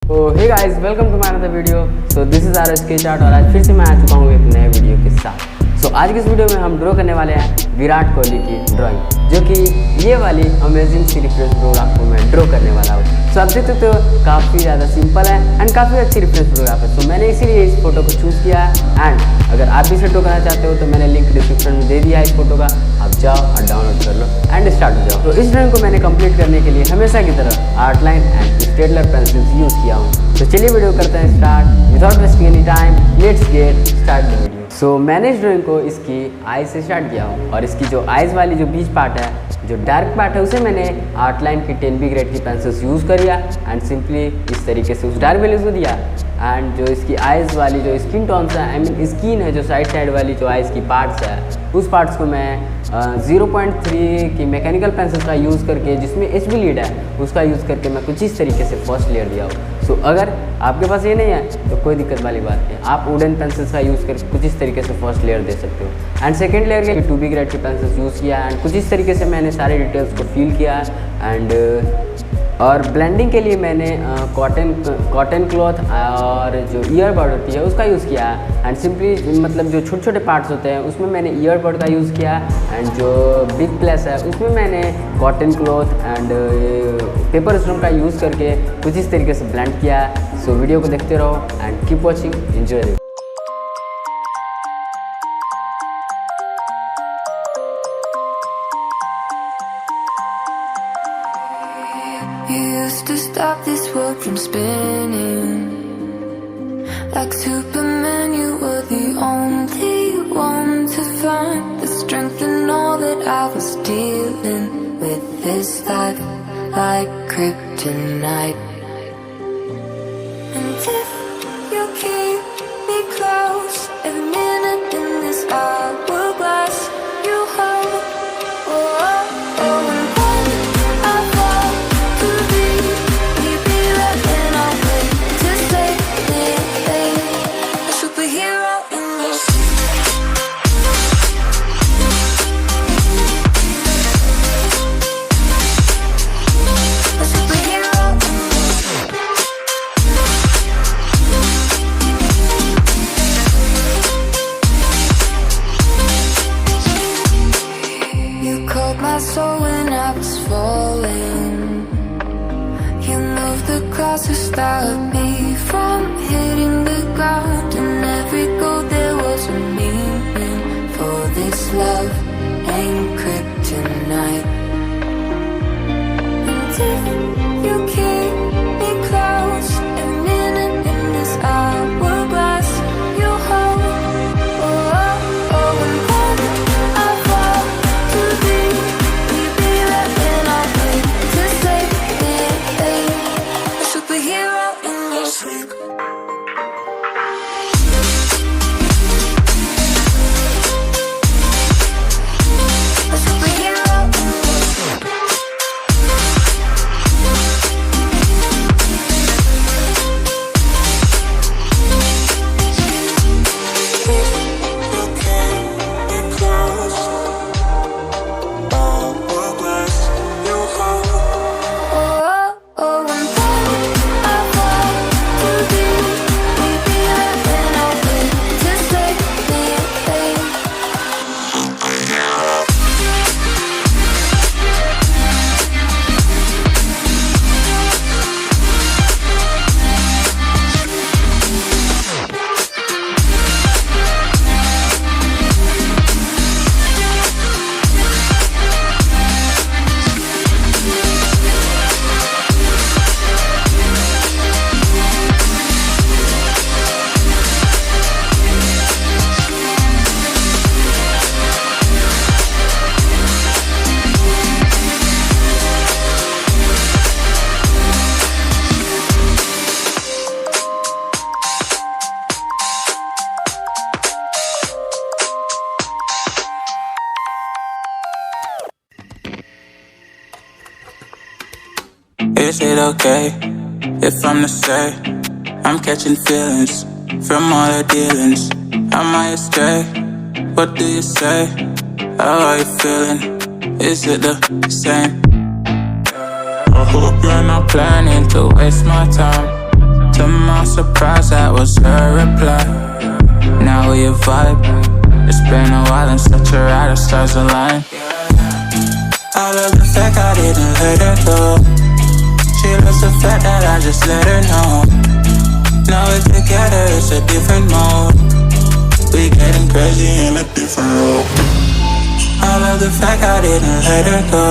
तो hey guys, welcome to my another video. So this is our sketch art और आज फिर से मैं आ चुका हूँ एक नए वीडियो के साथ। सो आज की इस वीडियो में हम ड्रॉ करने वाले हैं विराट कोहली की ड्राइंग, जो कि ये वाली अमेजिंग सी रिफरेंस फोटोग्राफ को मैं ड्रॉ करने वाला हूँ। सो आप देख सकते हो काफ़ी ज़्यादा सिंपल है एंड काफ़ी अच्छी रिफरेंस फोटोग्राफ है। सो मैंने इसीलिए इस फोटो को चूज़ किया है एंड अगर आप भी इसे ड्रॉ करना चाहते हो तो मैंने लिंक डिस्क्रिप्शन में दे दिया है इस फोटो का। आप जाओ और डाउनलोड कर लो एंड स्टार्ट हो जाओ। तो इस ड्राइंग को मैंने कंप्लीट करने के लिए हमेशा की तरह Artline and Staedtler pencils use किया हूँ। तो चलिए वीडियो करते हैं start without wasting any time. Let's get start the video. So मैंने इस ड्राइंग को इसकी आईज से स्टार्ट किया हूँ और इसकी जो आईज वाली जो बीच पार्ट है, जो डार्क पार्ट है, उसे मैंने आर्टलाइन की 10B ग्रेड की पेंसिल्स यूज़ करिया एंड सिंपली इस तरीके से उस डार्क वैल्यूज को दिया। एंड जो इसकी आइज़ वाली जो स्किन टोन्स है, आई मीन स्किन है, जो साइड वाली जो आइज़ की पार्ट्स है, उस पार्ट्स को मैं 0.3 की मैकेनिकल पेंसिल्स का यूज़ करके, जिसमें HB लीड है, उसका यूज़ करके मैं कुछ इस तरीके से फर्स्ट लेयर दिया हूँ। सो अगर आपके पास ये नहीं है तो कोई दिक्कत वाली बात नहीं, आप वुडन पेंसिल्स का यूज़ करके कुछ इस तरीके से फर्स्ट लेयर दे सकते हो। एंड सेकेंड लेयर के 2B ग्रेड की पेंसिल्स यूज़ किया एंड कुछ इस तरीके से मैंने सारे डिटेल्स को फिल किया। एंड और ब्लेंडिंग के लिए मैंने कॉटन क्लॉथ और जो ईयरबड होती है उसका यूज़ किया एंड सिंपली मतलब जो छोटे छोटे पार्ट्स होते हैं उसमें मैंने ईयरबड का यूज़ किया एंड जो बिग प्लेस है उसमें मैंने cotton cloth and paper stone का यूज़ करके कुछ इस तरीके से ब्लेंड किया। सो वीडियो को देखते रहो and keep watching, enjoy. You used to stop this world from spinning. Like Superman, you were the only one to find the strength in all that I was dealing with this life, like kryptonite. And if you keep me close, every minute in this hourglass you hold. Oh, oh, oh. To stop me from hitting the ground, and every goal there was a meaning. For this love ain't kryptonite. And if you keep me close, every minute in this hourglass you hold. Oh, oh, oh, and when I fall too deep, we be right when I wake to save me. Superhero in your sleep. A superhero in your sleep. You can't be close. Oh, glass you hold. Oh, oh, and Is it okay if I'm to say I'm catching feelings from all the dealings? Am I astray? What do you say? How are you feeling? Is it the same? I hope you're not planning to waste my time. a reply. Now we a vibe. It's been a while and such a ride, the stars align. I love the fact I didn't let her go. She loves the fact that I just let her know. Now we're together, it's a different mode. We getting crazy in a different role. I love the fact I didn't let her go.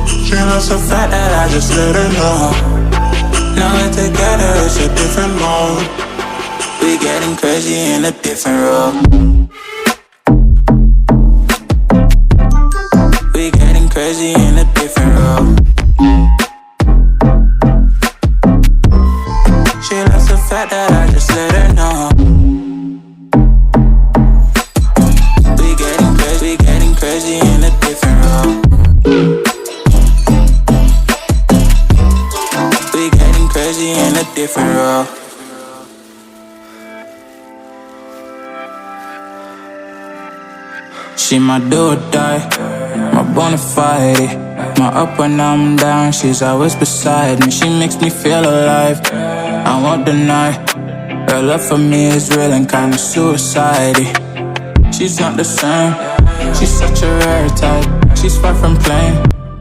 She loves the fact that I just let her know. Now we're together, it's a different mode. We getting crazy in a different role. We getting crazy in a different role. She loves the fact that I just let her know. We getting crazy in a different role. We getting crazy in a different role. She my do or die, my bona fide. My up when I'm down, she's always beside me. She makes me feel alive, I won't deny. Her love for me is real and kinda suicide-y. She's not the same, she's such a rare type. She's far from plain.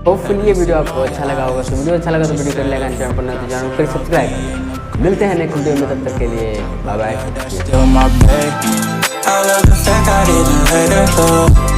Hopefully ये video आपको अच्छा लगा होगा। तो video अच्छा लगा तो video कर लेगा, चैनल पर नए तो चैनल फिर सब्सक्राइब। मिलते हैं नेक्स्ट वीडियो में, तब तक के लिए bye bye. I love the fact I didn't let her go.